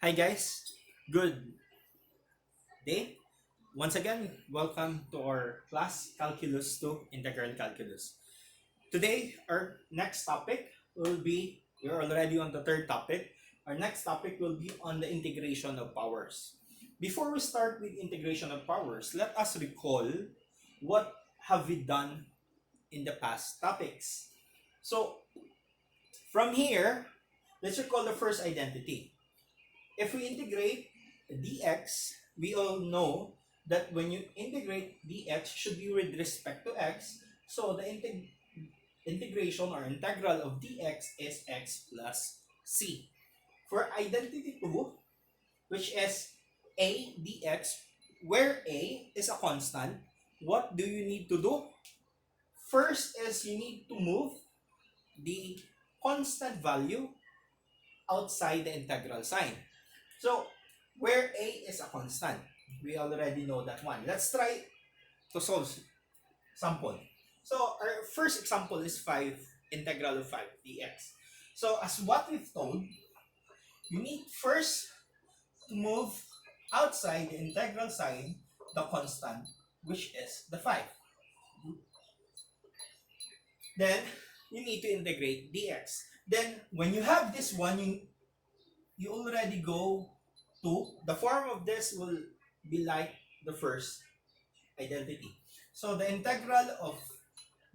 Hi guys, good day. Once again, welcome to our class Calculus 2 Integral Calculus. Today, our next topic will be, we're already on the third topic. Our next topic will be on the integration of powers. Before we start with integration of powers, let us recall what have we done in the past topics. So, from here, let's recall the first identity. If we integrate dx, we all know that when you integrate dx should be with respect to x. So the integration or integral of dx is x plus c. For identity 2, which is a dx, where a is a constant, what do you need to do? First is you need to move the constant value outside the integral sign. So, where a is a constant, we already know that one. Let's try to solve sample. So, our first example is 5 integral of 5 dx. So, as what we've told, you need first to move outside the integral sign the constant, which is the 5. Then, you need to integrate dx. Then, when you have this one, you already go to, the form of this will be like the first identity. So the integral of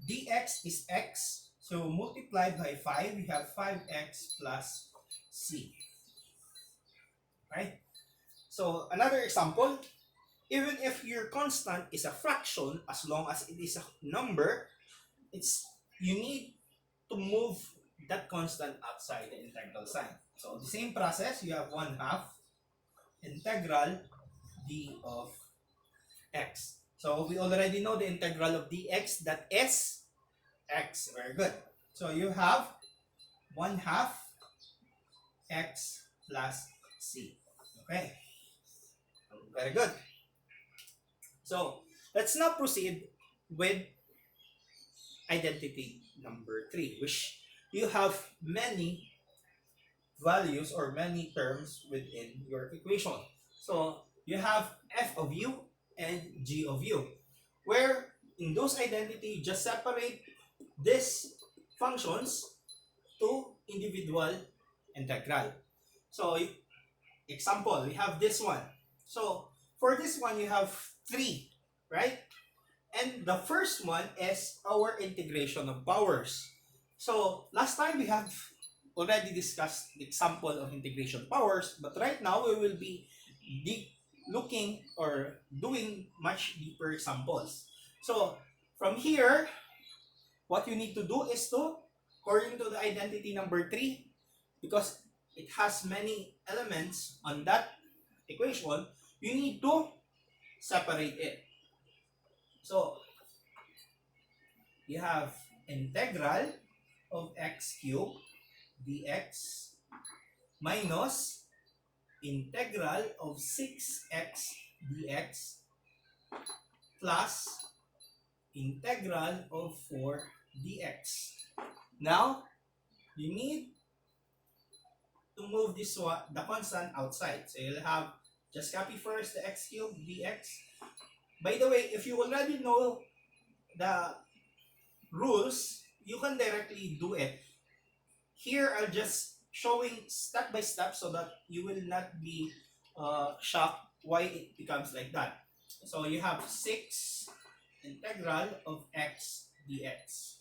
dx is x. So multiplied by 5, we have 5x plus c. Right? So another example, even if your constant is a fraction, as long as it is a number, it's you need to move that constant outside the integral sign. So the same process, you have 1/2 integral d of x. So we already know the integral of dx, that is x. Very good. So you have 1/2 x plus c. Okay. Very good. So let's now proceed with identity number 3, which you have many values or many terms within your equation. So you have f of u and g of u, where in those identity, just separate these functions to individual integral. So example, we have this one. So for this one, you have 3, right? And the first one is our integration of powers. So last time we have already discussed the example of integration powers, but right now we will be looking or doing much deeper examples. So from here, what you need to do is to, according to the identity number 3, because it has many elements on that equation, you need to separate it. So you have integral of x cubed dx minus integral of 6x dx plus integral of 4 dx. Now, you need to move this one, the constant outside. So you'll have, just copy first the x cubed dx. By the way, if you already know the rules, you can directly do it. Here, I'll just showing step by step so that you will not be shocked why it becomes like that. So you have 6 integral of x dx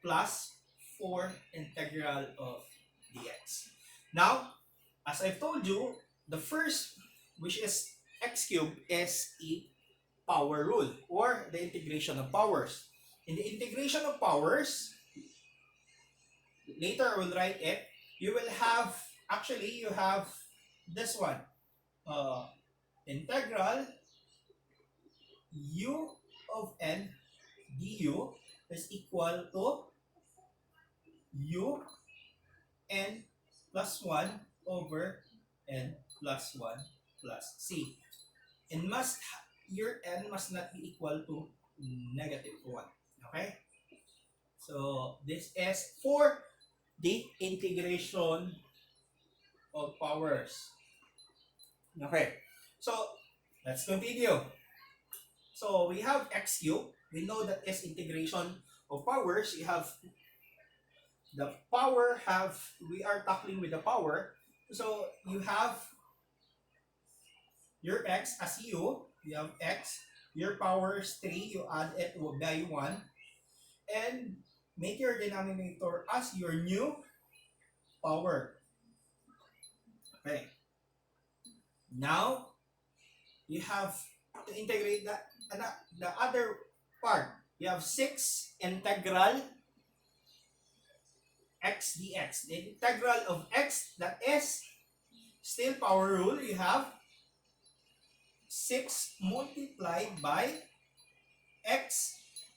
plus 4 integral of dx. Now, as I've told you, the first, which is x cubed, is a power rule or the integration of powers. In the integration of powers, later I will write it, you will have, actually you have this one, integral u of n du is equal to u n plus 1 over n plus 1 plus c. And your n must not be equal to -1. Okay? So this is for the integration of powers. Okay, so let's continue. So we have x cubed. We know that is integration of powers. You have the power we are tackling with the power. So you have your x as you have x, your power is 3, you add it by 1, and make your denominator as your new power. Okay. Now, you have to integrate the other part. You have 6 integral x dx. The integral of x, that is still power rule. You have 6 multiplied by x,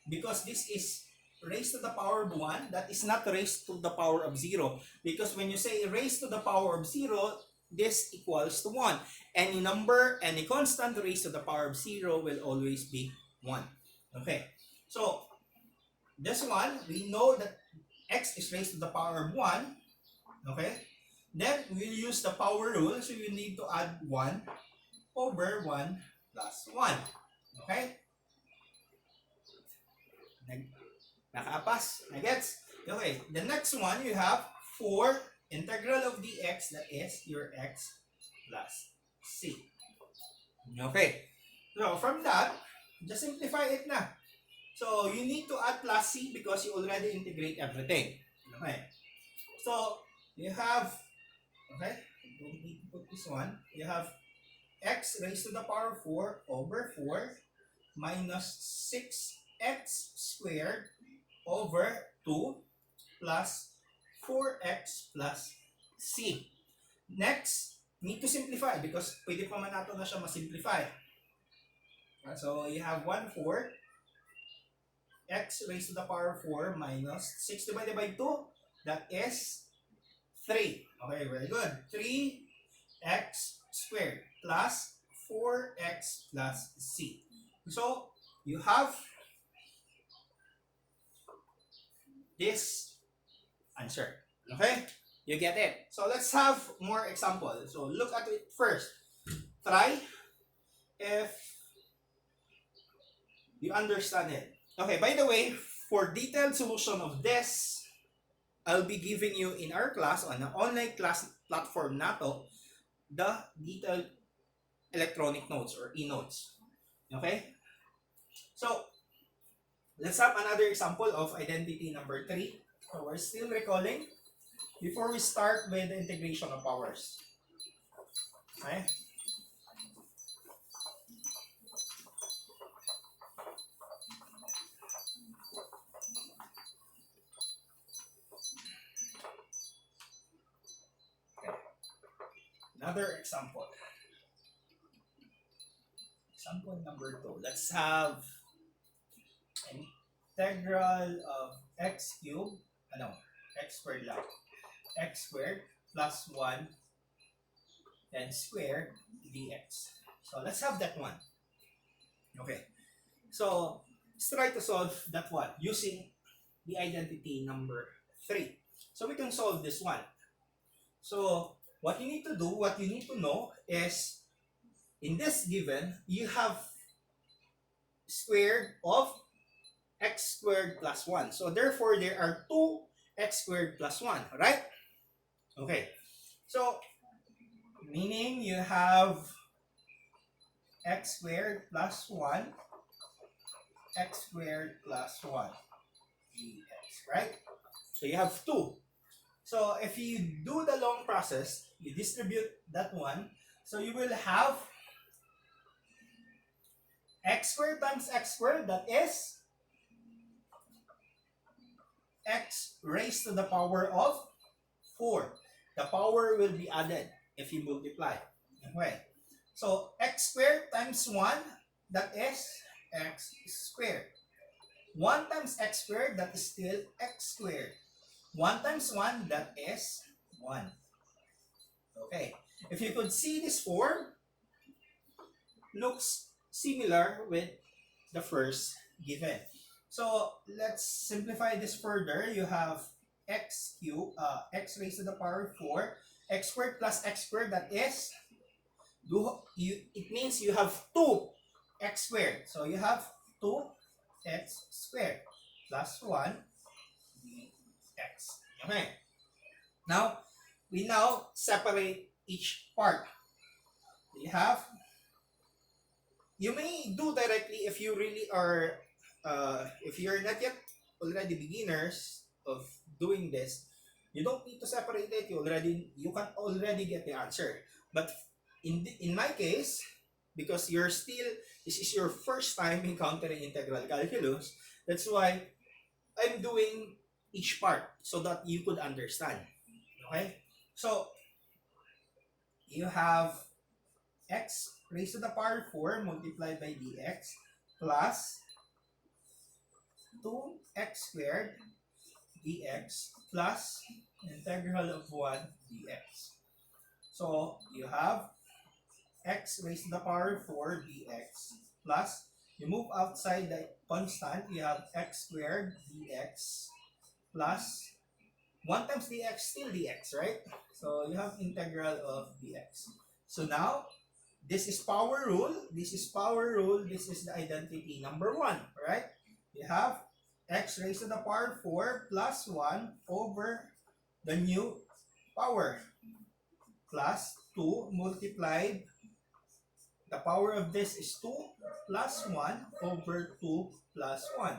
because this is raised to the power of 1, that is not raised to the power of 0. Because when you say raised to the power of 0, this equals to 1. Any number, any constant raised to the power of 0 will always be 1. Okay, so this one, we know that x is raised to the power of 1. Okay, then we'll use the power rule, so you need to add 1 over 1 plus 1. Okay? Nakapas? Nagets? Okay, the next one, you have 4 integral of dx, that is your x plus c. Okay, so from that, just simplify it na. So you need to add plus c because you already integrate everything. Okay, so you have, okay, don't need to put this one. You have x raised to the power 4 over 4 minus 6x squared over 2 plus 4x plus c. Next, need to simplify because pwede pa man nato na siya masimplify. So you have 1/4 x raised to the power 4 minus 6 divided by 2, that is 3. Okay, very good. 3x squared plus 4x plus c. So you have this answer. Okay? You get it? So let's have more examples. So look at it first. Try if you understand it. Okay, by the way, for detailed solution of this, I'll be giving you in our class, on the online class platform nato, the detailed electronic notes or e-notes. Okay? So, let's have another example of identity number 3. So we're still recalling before we start with the integration of powers. Okay? Another example. Example number 2. Let's have an integral of x cubed, x squared lang. X squared plus 1 then squared dx. So let's have that one. Okay. So let's try to solve that one using the identity number 3. So we can solve this one. So what you need to do, what you need to know is, in this given, you have squared of x squared plus 1. So therefore, there are 2 x squared plus 1, right? Okay. So, meaning you have x squared plus 1, x squared plus 1 dx, right? So you have 2. So if you do the long process, you distribute that one, so you will have x squared times x squared, that is x raised to the power of 4. The power will be added if you multiply. Okay. So x squared times 1, that is x squared. 1 times x squared, that is still x squared. 1 times 1, that is 1. Okay. If you could see this form, looks similar with the first given. So let's simplify this further. You have x cubed, x raised to the power of 4, x squared plus x squared, that is It means you have 2x squared. So you have 2x squared plus 1 dx. Okay. Now, we now separate each part. You may do directly if you really are, if you're not yet already beginners of doing this, you don't need to separate it. You can already get the answer. But in my case, because this is your first time encountering integral calculus, that's why I'm doing each part so that you could understand. Okay? So, you have x raised to the power 4 multiplied by dx plus 2x squared dx plus integral of 1 dx. So, you have x raised to the power 4 dx plus, you move outside the constant, you have x squared dx plus 1 times dx still dx, right? So you have integral of dx. So now, this is power rule, this is power rule, this is the identity number 1, right? You have x raised to the power 4 plus 1 over the new power plus 2 multiplied, the power of this is 2 plus 1 over 2 plus 1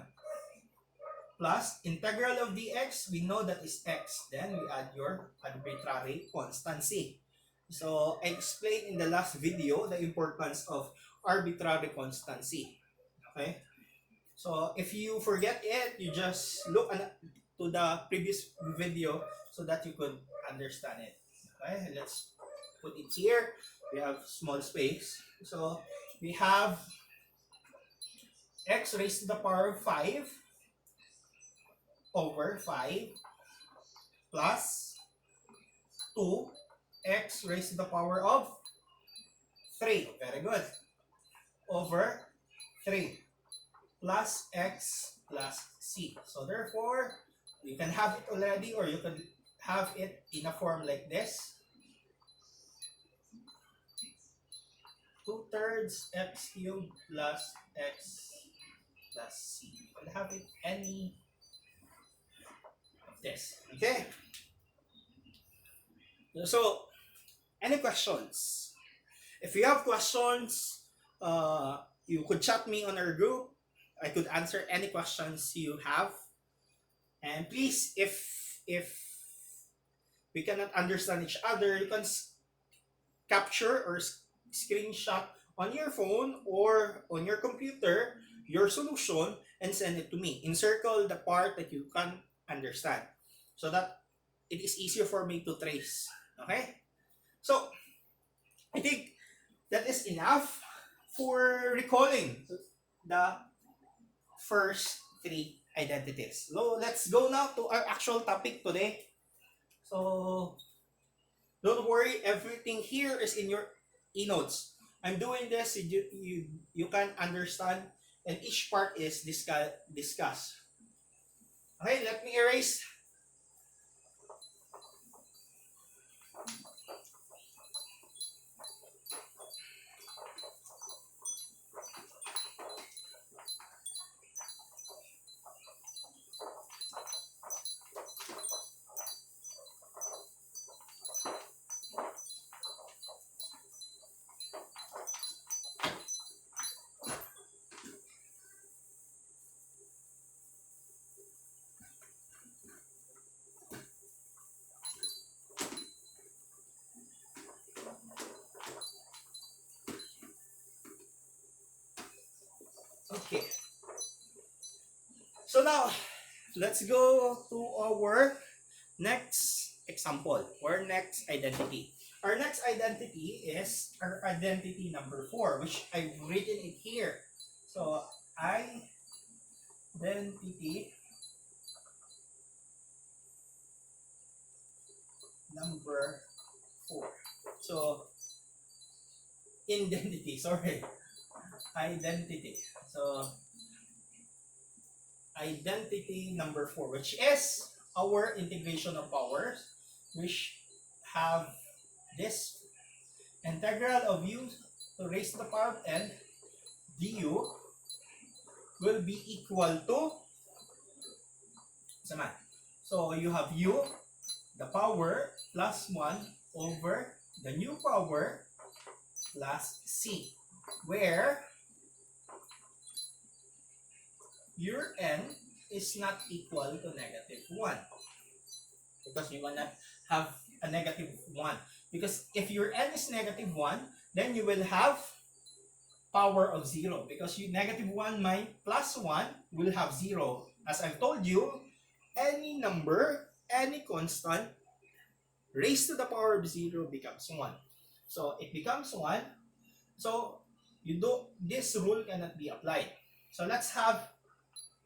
plus integral of dx, we know that is x. Then we add your arbitrary constancy. So I explained in the last video the importance of arbitrary constancy. Okay? So if you forget it, you just look to the previous video so that you could understand it. Okay? Let's put it here. We have small space. So we have x raised to the power of 5 over 5 plus 2x raised to the power of 3. Very good. Over 3 plus x plus c. So therefore, you can have it already or you can have it in a form like this. 2/3 x cubed plus x plus c. You can have it any this. Okay. So, any questions? If you have questions, you could chat me on our group. I could answer any questions you have. And please, if we cannot understand each other, you can capture or screenshot on your phone or on your computer your solution and send it to me. Encircle the part that you can understand so that it is easier for me to trace. Okay? So, I think that is enough for recalling the first 3 identities. So, let's go now to our actual topic today. So, don't worry, everything here is in your e-notes. I'm doing this so you can understand and each part is discussed. Okay, let me erase. Okay. So now, let's go to our next example or next identity. Our next identity is our identity number 4, which I've written it here. So, identity number 4. So, identity, sorry. Identity. So, identity number 4, which is our integration of powers, which have this integral of u to raise to the power of n du will be equal to, sama. So you have u, the power, plus 1 over the new power plus c, where your n is not equal to negative 1. Because you cannot have a negative 1. Because if your n is negative 1, then you will have power of 0. Because you negative 1 plus 1 will have 0. As I've told you, any number, any constant, raised to the power of 0 becomes 1. So it becomes 1. So this rule cannot be applied. So let's have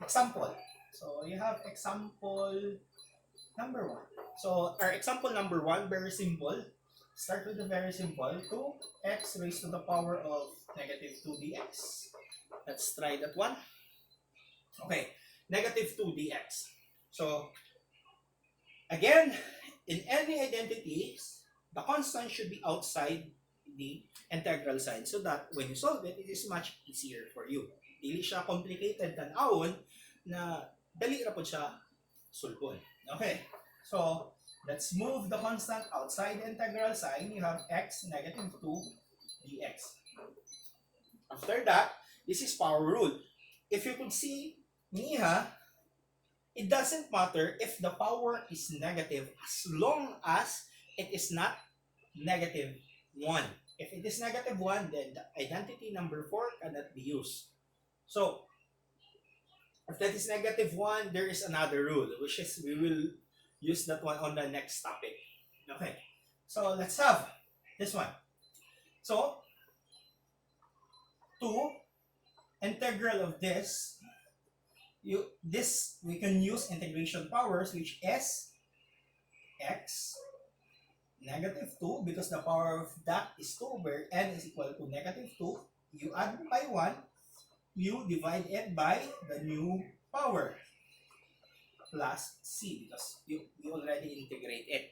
example. So you have example number 1. So our example number 1, very simple. Start with the very simple. 2x raised to the power of negative 2 dx. Let's try that one. Okay, negative 2 dx. So again, in any identities, the constant should be outside the integral sign so that when you solve it, it is much easier for you. Dili siya complicated tan-awon na dali ra po siya sulbon. Okay, so let's move the constant outside the integral sign. You have x negative 2 dx. After that, this is power rule. If you could see, niha, it doesn't matter if the power is negative as long as it is not negative 1. If it is negative 1, then the identity number 4 cannot be used. So, if that is negative 1, there is another rule, which is we will use that one on the next topic. Okay, so let's have this one. So, 2 integral of this, we can use integration powers, which is x negative 2, because the power of that is 2, where n is equal to negative 2. You add by 1, you divide it by the new power plus c, because you already integrate it.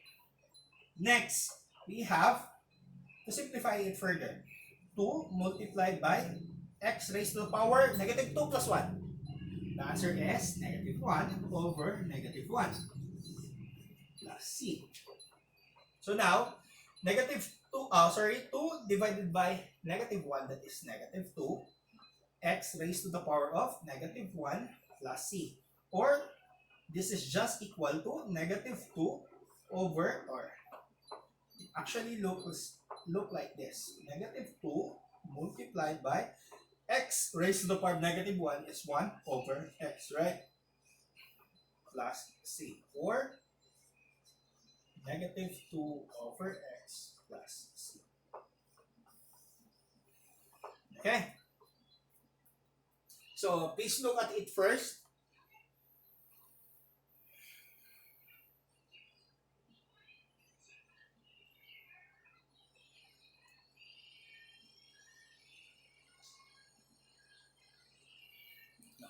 Next, we have to simplify it further. 2 multiplied by x raised to the power negative 2 plus 1. The answer is negative 1 over negative 1 plus c. So now, negative 2 divided by negative 1, that is negative 2, x raised to the power of negative 1 plus c. Or, this is just equal to negative 2 over, or it actually look like this. Negative 2 multiplied by x raised to the power of negative 1 is 1 over x, right? Plus c. Or negative 2 over x plus c. Okay? So, please look at it first.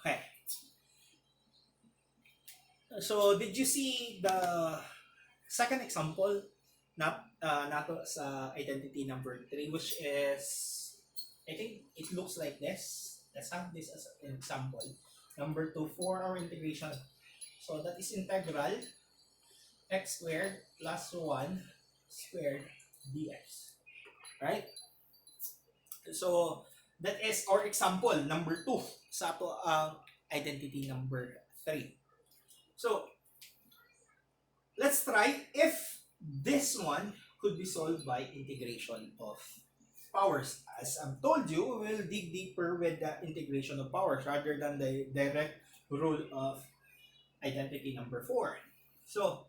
Okay. So, did you see the second example nato sa identity number 3, which is, I think it looks like this. Let's have this as an example. Number 2, for our integration. So, that is integral x squared plus 1 squared dx. Right? So, that is our example, number 2, sa ato ang identity number 3. So, let's try if this one could be solved by integration of powers. As I've told you, we will dig deeper with the integration of powers rather than the direct rule of identity number 4. So,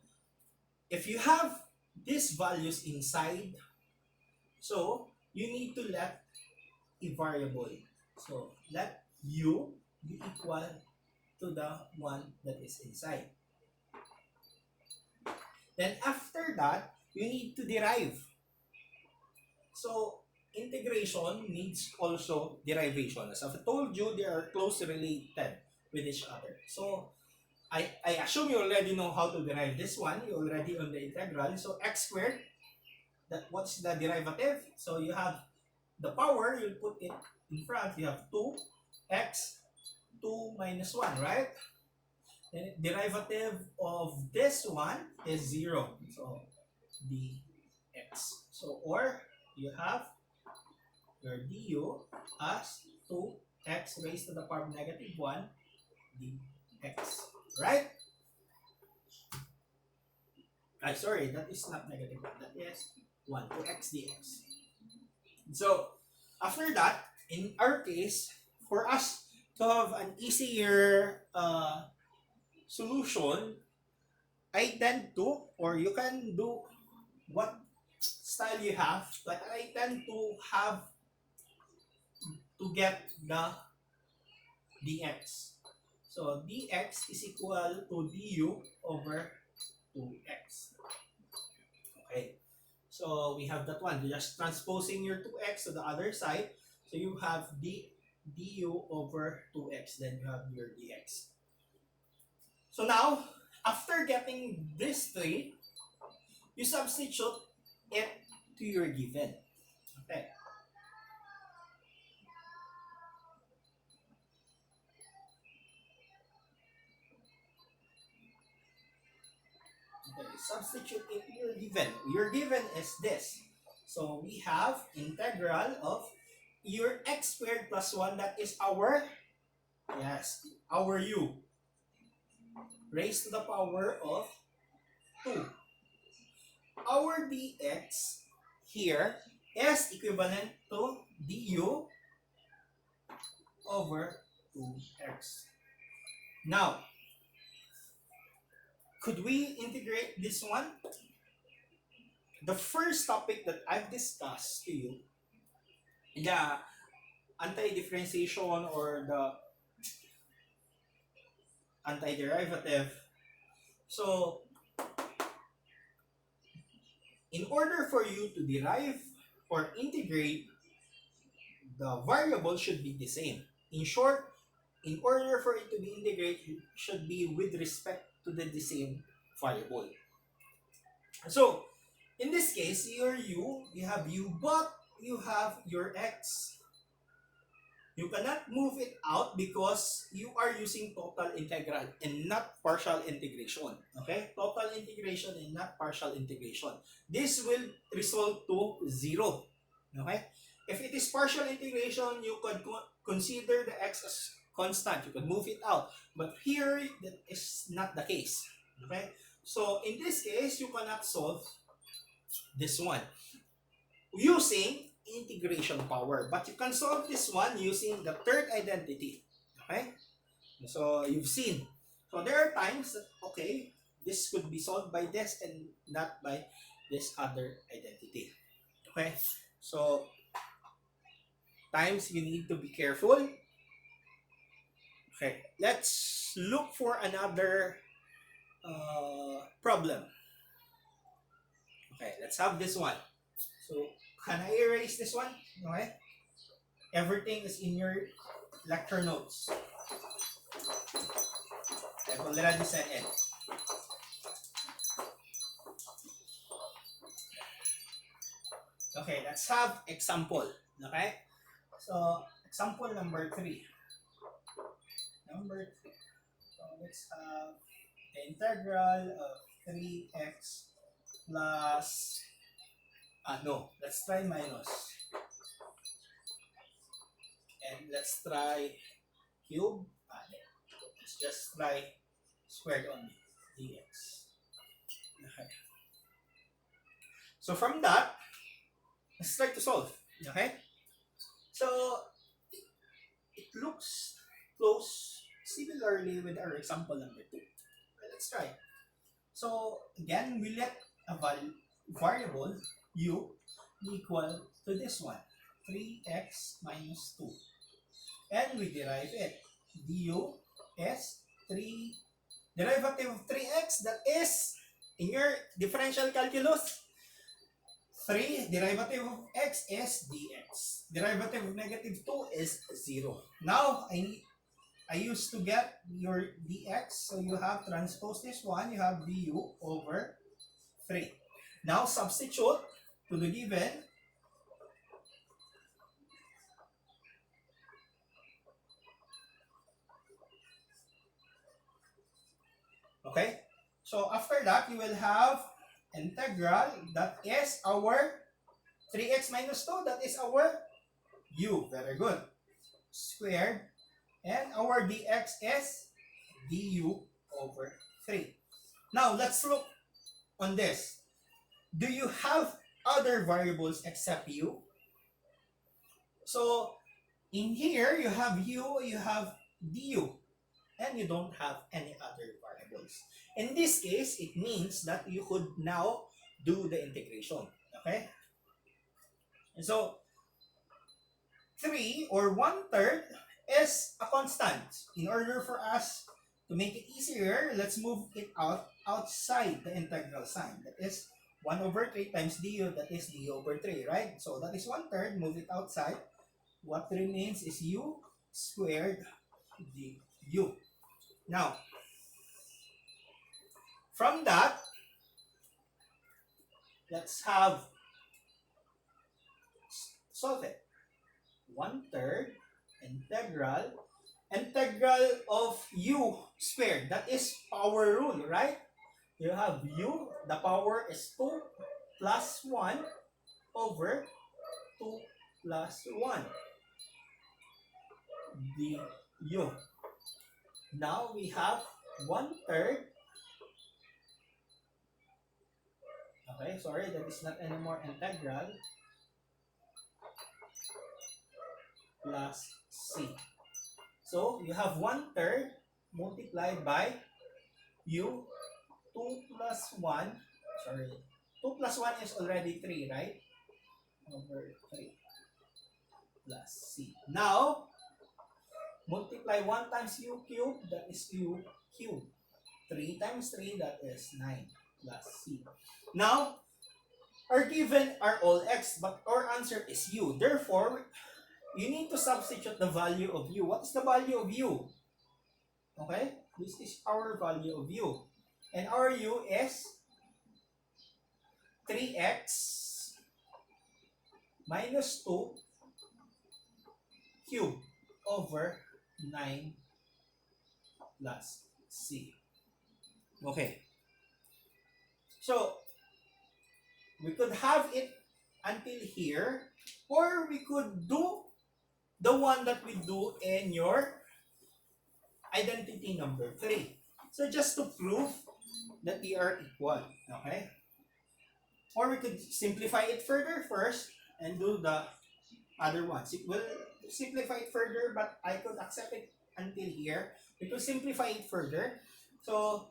if you have these values inside, so you need to let a variable. So, let u be equal to the one that is inside. Then after that, you need to derive. So, integration needs also derivation. As I've told you, they are closely related with each other. So, I assume you already know how to derive this one. You already on the integral. So, x squared, what's the derivative? So you have the power, you put it in front, you have 2x, 2 minus 1, right? Then derivative of this one is 0. So dx. So, or you have your du as 2x raised to the power of negative 1 dx. Right? Sorry, that is not negative 1. That is 1, 2x dx. So, after that, in our case, for us to have an easier solution, I tend to, or you can do what style you have, but I tend to have to get the dx. So dx is equal to du over 2x. Okay. So we have that one. You're just transposing your 2x to the other side. So you have du over 2x. Then you have your dx. So now, after getting this three, you substitute it to your given. Okay. Okay, substitute it to your given. Your given is this. So we have integral of your x squared plus 1, that is our, yes, our u, raised to the power of 2. Our dx here is equivalent to du over 2x. Now, could we integrate this one? The first topic that I've discussed to you, the anti-differentiation or the antiderivative. So, in order for you to derive or integrate, the variable should be the same. In short, in order for it to be integrated, it should be with respect to the same variable. So, in this case, your u, you have u, but you have your x. You cannot move it out because you are using total integral and not partial integration. Okay? Total integration and not partial integration. This will result to 0. Okay? If it is partial integration, you could consider the x as constant. You could move it out. But here, that is not the case. Okay? So, in this case, you cannot solve this one using integration power. But you can solve this one using the third identity. Okay? So, you've seen. So, there are times that, okay, this could be solved by this and not by this other identity. Okay? So, times you need to be careful. Okay, let's look for another problem. Okay, let's have this one. So, can I erase this one? Okay. Everything is in your lecture notes. I've already said it. Okay, let's have example. Okay. So, example number 3. Number 3. So, let's have the integral of 3x plus, no, let's try minus. And let's try cube. Let's just try squared only, dx. Okay. So from that, let's try to solve. Okay? So, it looks close similarly with our example number 2. Let's try. So, again, we let a variable u equal to this one, 3x minus 2. And we derive it. Du is 3, derivative of 3x, that is, in your differential calculus, 3, derivative of x is dx. Derivative of negative 2 is 0. Now, I used to get your dx, so you have transpose this one, you have du over 3. Now, substitute to the given. Okay? So after that, you will have integral, that is our 3x minus 2, that is our u. Very good. Squared. And our dx is du over 3. Now, let's look on this. Do you have other variables except u? So, in here, you have u, you have du, and you don't have any other variables. In this case, it means that you could now do the integration. Okay? And so, 3 or 1/3 is a constant. In order for us to make it easier, let's move it outside the integral sign. That is 1 over 3 times du, that is du over 3, right? So that is 1/3, move it outside. What remains is u squared du. Now, from that, let's solve it. 1/3 integral of u squared. That is power rule, right? You have u, the power is 2 plus 1 over 2 plus 1 du. Now we have 1/3. Okay, sorry, that is not anymore integral. Plus c. So you have 1/3 multiplied by u, 2 plus 1, sorry, 2 plus 1 is already 3, right? Over 3 plus c. Now, multiply 1 times u cubed, that is u cubed. 3 times 3, that is 9 plus c. Now, our given are all x, but our answer is u. Therefore, you need to substitute the value of u. What is the value of u? Okay? This is our value of u. And our u is 3x minus 2 cubed over 9 plus c. Okay. So, we could have it until here, or we could do the one that we do in your identity number 3. So just to prove that they are equal, okay? Or we could simplify it further first and do the other ones. It will simplify it further, but I could accept it until here. We could simplify it further. So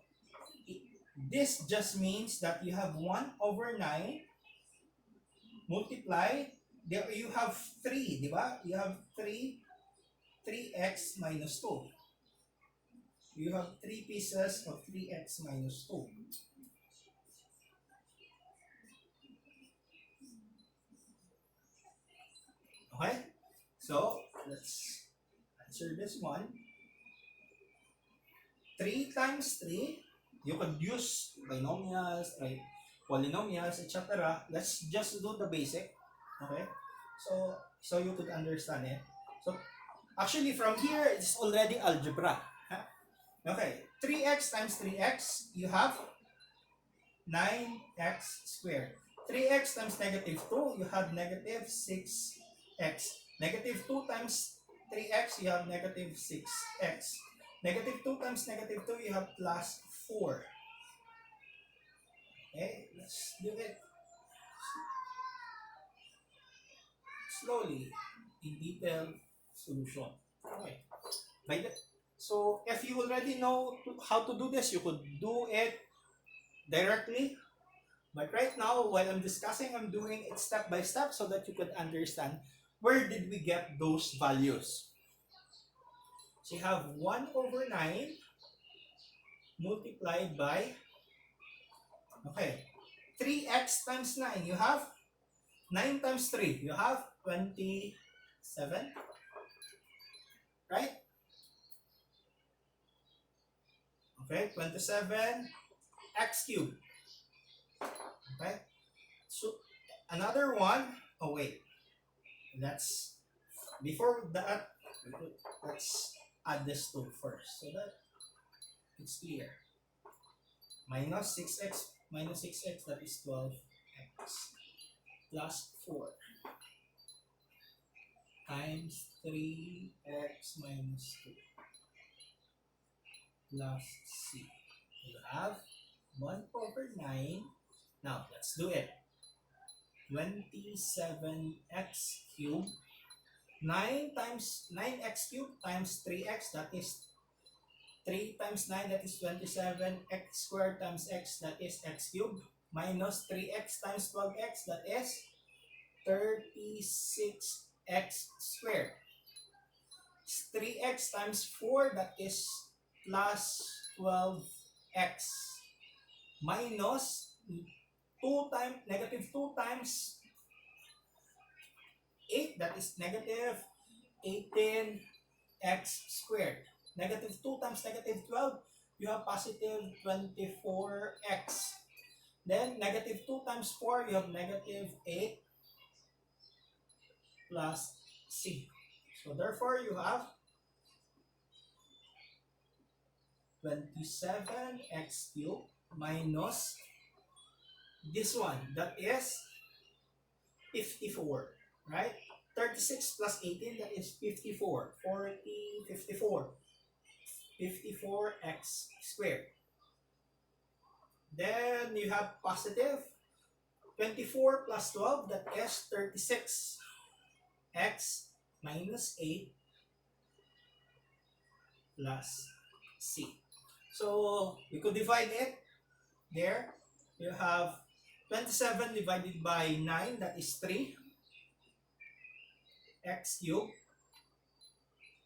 this just means that you have 1 over 9 multiply. There you have 3, di ba? You have 3x minus 2. You have 3 pieces of 3x minus 2. Okay? So, let's answer this one. 3 times 3, you could use binomials, right? Polynomials, etc. Let's just do the basic. Okay? So you could understand it. So, actually from here, it's already algebra. Okay, 3x times 3x, you have 9x squared. 3x times negative 2, you have negative 6x. Negative 2 times 3x, you have negative 6x. Negative 2 times negative 2, you have plus 4. Okay, let's do it slowly in detailed solution. Okay. So if you already know how to do this, you could do it directly. But right now, while I'm discussing, I'm doing it step by step so that you could understand where did we get those values. So you have 1 over 9 multiplied by, okay, 3x times 9. You have 9 times 3. You have 27. Right? Okay, 27 x cubed. Okay? So another one. Oh wait, let's before that let's add this 2 first so that it's clear. Minus 6x minus 6x, that is 12x plus 4 times 3x minus 2 plus c. You have 1 over 9. Now let's do it. 27x cubed. 9 times 9x cubed times 3x, that is 3 times 9, that is 27. X squared times x, that is x cubed. Minus 3x times 12x, that is 36x squared. 3x times 4, that is plus 12x. Minus 2 times, negative 2 times 8, that is negative 18x squared. Negative 2 times negative 12, you have positive 24x. Then negative 2 times 4, you have negative 8 plus c. So therefore, you have 27x cubed minus this one, that is 54, right? 36 plus 18, that is 54. 54. 54x squared. Then you have positive 24 plus 12, that is 36. X minus 8 plus c. So we could divide it there. You have 27 divided by 9, that is 3 x cubed.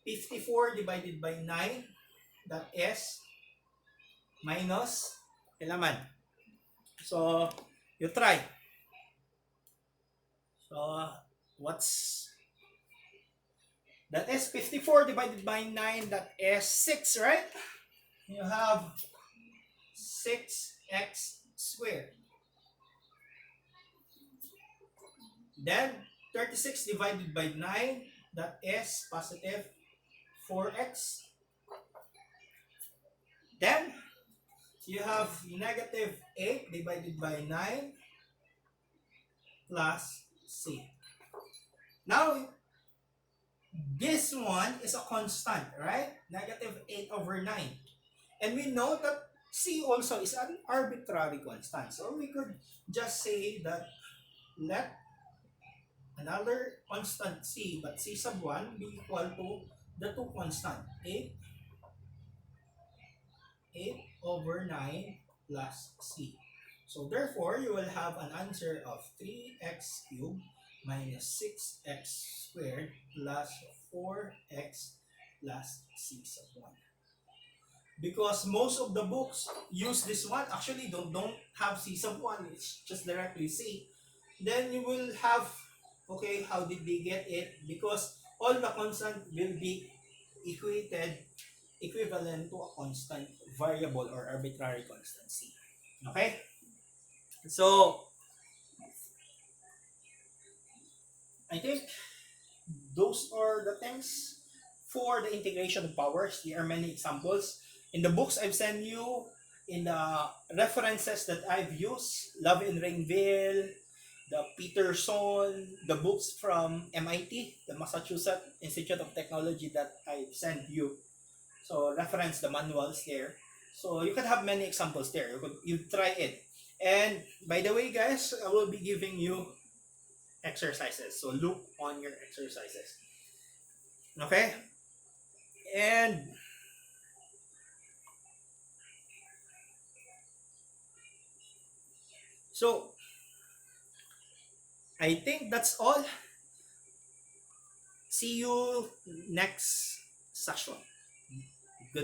54 divided by 9, that is minus kailaman. So you try. So what's that is 54 divided by 9, that is 6, right? You have 6x squared. Then 36 divided by 9, that is positive 4x. Then you have negative 8 divided by 9 plus c. Now, this one is a constant, right? Negative 8 over 9. And we know that c also is an arbitrary constant. So we could just say that let another constant c, but c sub 1 be equal to the two constant, 8 over 9 plus c. So therefore, you will have an answer of 3x cubed minus 6x squared plus 4x plus c sub 1. Because most of the books use this one, actually don't have c sub 1, it's just directly c. Then you will have, okay, how did they get it? Because all the constant will be equivalent to a constant variable or arbitrary constant c. Okay? So, I think those are the things for the integration of powers. There are many examples. In the books I've sent you, in the references that I've used, Love in Rainville, the Peterson, the books from MIT, the Massachusetts Institute of Technology that I've sent you. So reference the manuals there. So you can have many examples there. You try it. And by the way, guys, I will be giving you exercises. So look on your exercises. Okay? And so I think that's all. See you next session.